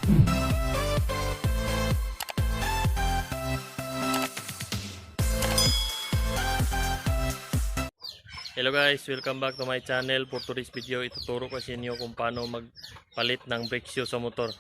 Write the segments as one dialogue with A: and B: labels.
A: Hello guys, welcome back to my channel. For today's video, ituturo ko sa inyo kung paano magpalit ng brake shoe sa motor.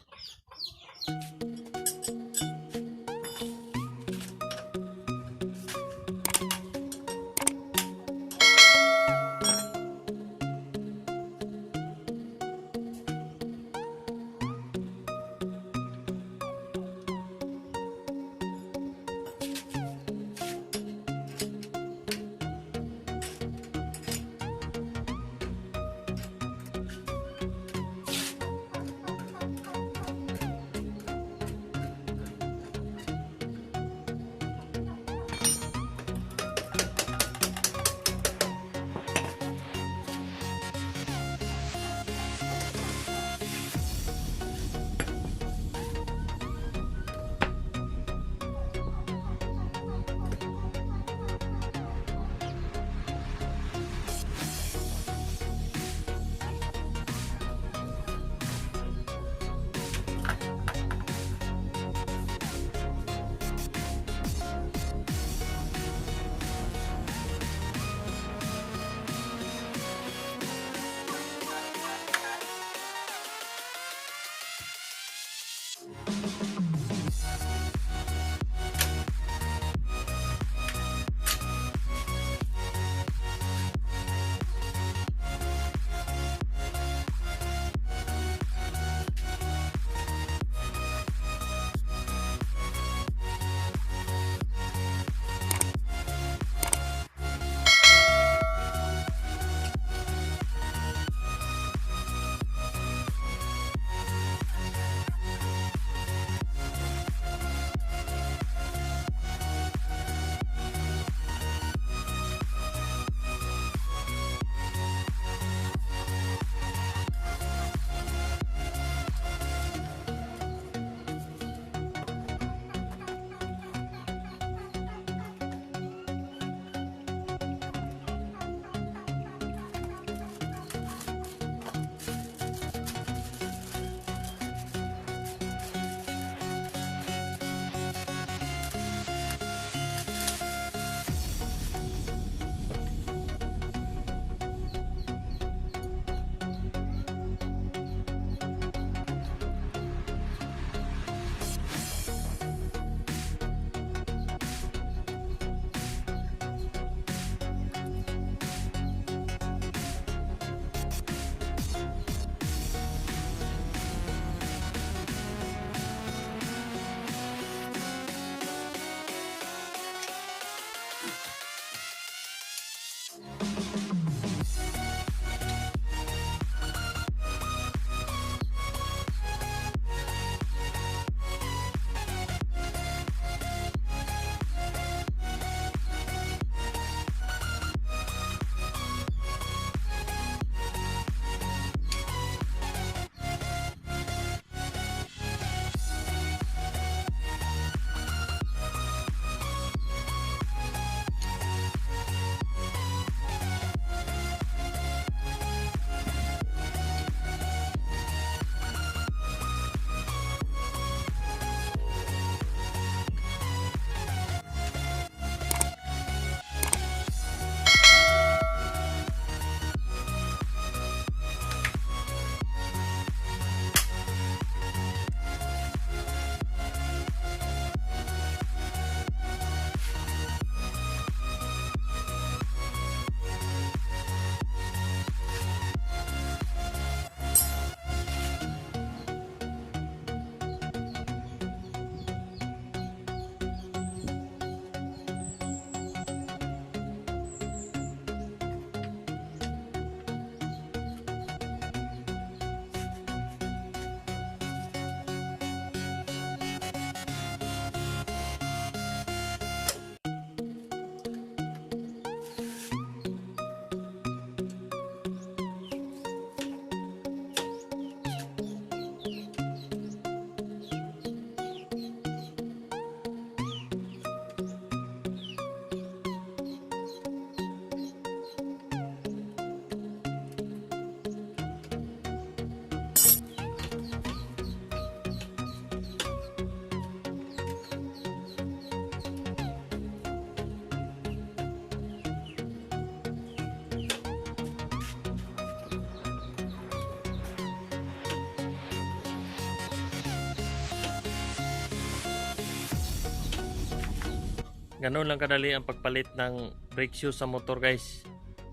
A: Ganun lang kadali ang pagpalit ng brake shoes sa motor guys.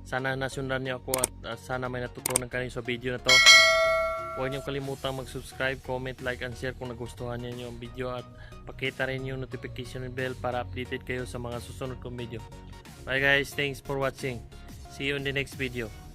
A: Sana nasundan niyo ako at sana may natutunan kayo sa video na to. Huwag niyong kalimutang mag-subscribe, comment, like, and share kung nagustuhan niyo yung video at pakita rin yung notification bell para updated kayo sa mga susunod kong video. Bye guys, thanks for watching. See you in the next video.